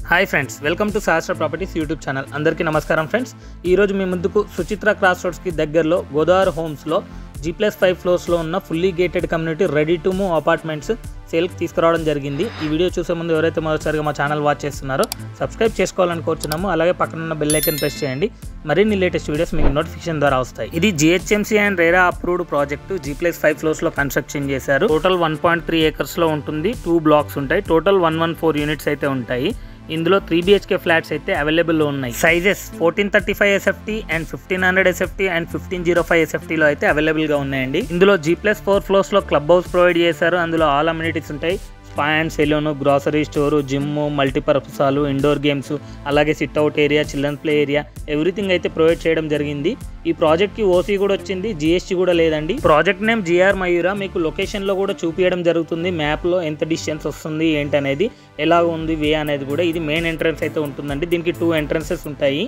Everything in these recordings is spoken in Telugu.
Hi friends, welcome to Sahasra properties YouTube channel. అందరికీ నమస్కారం ఫ్రెండ్స్. ఈరోజు మీ ముందుకు సుచిత్ర క్రాస్ రోడ్స్కి దగ్గరలో గోదావరి హోమ్స్లో G+5 ఫ్లోర్స్లో ఉన్న fully gated community ready to move apartments సేల్కి తీసుకురావడం జరిగింది. ఈ వీడియో చూసే ముందు ఎవరైతే మొదటిసారిగా మా ఛానల్ వాచ్ చేస్తున్నారో సబ్స్క్రైబ్ చేసుకోవాలని కోరుచున్నాము. అలాగే పక్కన ఉన్న బెల్ ఐకాన్ ప్రెస్ చేయండి. మరిన్ని లేటెస్ట్ వీడియోస్ మీకు నోటిఫికేషన్ ద్వారా వస్తాయి. ఇది GHMC and RERA approved project. G+5 ఫ్లోర్స్లో కన్స్ట్రక్షన్ చేశారు. టోటల్ 1.3 acresలో ఉంటుంది. 2 blocks ఉంటాయి. టోటల్ 114 యూనిట్స్ అయితే ఉంటాయి. ఇందులో 3 BHK ఫ్లాట్స్ అయితే అవైలబుల్లో ఉన్నాయి. Sizes 1435 SFT and 1500 SFT and 1505 SFTలో అయితే అవైలబుల్గా ఉన్నాయండి. ఇందులో G+4 ఫ్లోర్స్లో క్లబ్ హౌస్ ప్రొవైడ్ చేశారు. అందులో ఆల్ అమ్యూనిటీస్ ఉంటాయి. Spa and salon, grocery store, gym, multipurpose hall, indoor games, అలాగే sit out area, children play area, everything అయితే ప్రొవైడ్ చేయడం జరిగింది. ఈ ప్రాజెక్ట్కి ఓసీ కూడా వచ్చింది, GST కూడా లేదండి. Project name GR Mayura. మీకు లొకేషన్లో కూడా చూపించడం జరుగుతుంది. మ్యాప్లో ఎంత డిస్టెన్స్ వస్తుంది ఏంటనేది, ఎలా ఉంది వే అనేది కూడా. ఇది మెయిన్ ఎంట్రన్స్ అయితే ఉంటుందండి. దీనికి 2 ఎంట్రన్సెస్ ఉంటాయి.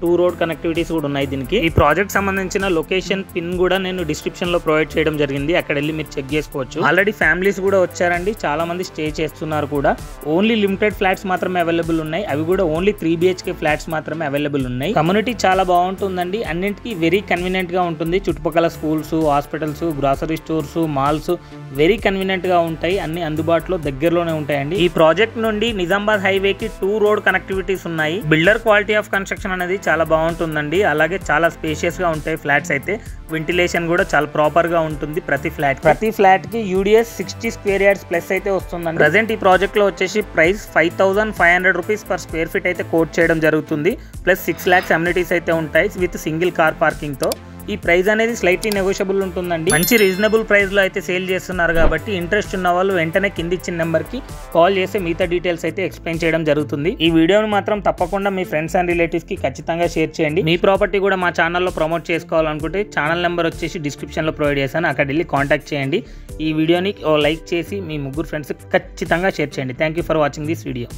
2 రోడ్ కనెక్టివిటీస్ కూడా ఉన్నాయి దీనికి. ఈ ప్రాజెక్ట్ సంబంధించిన లొకేషన్ పిన్ కూడా నేను డిస్క్రిప్షన్ లో ప్రొవైడ్ చేయడం జరిగింది. అక్కడ వెళ్ళి మీరు చెక్ చేసుకోవచ్చు. ఆల్రెడీ ఫ్యామిలీస్ కూడా వచ్చారండి, చాలా మంది స్టే చేస్తున్నారు కూడా. ఓన్లీ లిమిటెడ్ ఫ్లాట్స్ మాత్రమే అవైలబుల్ ఉన్నాయి. అవి కూడా ఓన్లీ 3 BHK ఫ్లాట్స్ మాత్రమే అవైలబుల్ ఉన్నాయి. కమ్యూనిటీ చాలా బాగుంటుందండి. అన్నింటికి వెరీ కన్వీనియంట్ గా ఉంటుంది. చుట్టుపక్కల schools, hospitals, grocery stores, malls very convenient గా ఉంటాయి. అన్ని అందుబాటులో దగ్గరలోనే ఉంటాయండి. ఈ ప్రాజెక్ట్ నుండి నిజామాబాద్ హైవేకి 2 రోడ్ కనెక్టివిటీస్ ఉన్నాయి. బిల్డర్ క్వాలిటీ ఆఫ్ కన్స్ట్రక్షన్ అనేది చాలా బాగుంటుందండి. అలాగే చాలా స్పేషియస్ గా ఉంటాయి ఫ్లాట్స్ అయితే. వెంటిలేషన్ కూడా చాలా ప్రాపర్ గా ఉంటుంది. ప్రతి ఫ్లాట్ కి UDS 60 స్క్వేర్ యార్డ్స్ ప్లస్ అయితే వస్తుందండి. ప్రజెంట్ ఈ ప్రాజెక్ట్ లో వచ్చేసి price 5500 rupees per square feet అయితే కోట్ చేయడం జరుగుతుంది. ప్లస్ 6 lakhs అమ్యూనిటీస్ అయితే ఉంటాయి విత్ సింగిల్ కార్ పార్కింగ్ తో. ఈ ప్రైస్ అనేది స్లైట్లీ నెగోషియబుల్ ఉంటుందండి. మంచి రీజనబుల్ ప్రైస్ లో అయితే సేల్ చేస్తున్నారు కాబట్టి ఇంట్రెస్ట్ ఉన్న వాళ్ళు వెంటనే కింద ఇచ్చిన నెంబర్ కి కాల్ చేసి మిగతా డీటెయిల్స్ అయితే ఎక్స్ప్లెయిన్ చేయడం జరుగుతుంది. ఈ వీడియోని మాత్రం తప్పకుండా మీ ఫ్రెండ్స్ అండ్ రిలేటివ్స్ కి ఖచ్చితంగా షేర్ చేయండి. మీ ప్రాపర్టీ కూడా మా ఛానల్లో ప్రమోట్ చేసుకోవాలనుకుంటే ఛానల్ నెంబర్ వచ్చేసి డిస్క్రిప్షన్ లో ప్రొవైడ్ చేశాను. అక్కడ వెళ్ళి కాంటాక్ట్ చేయండి. ఈ వీడియోని లైక్ చేసి మీ 3 ఫ్రెండ్స్ ఖచ్చితంగా షేర్ చేయండి. Thank you for watching this video.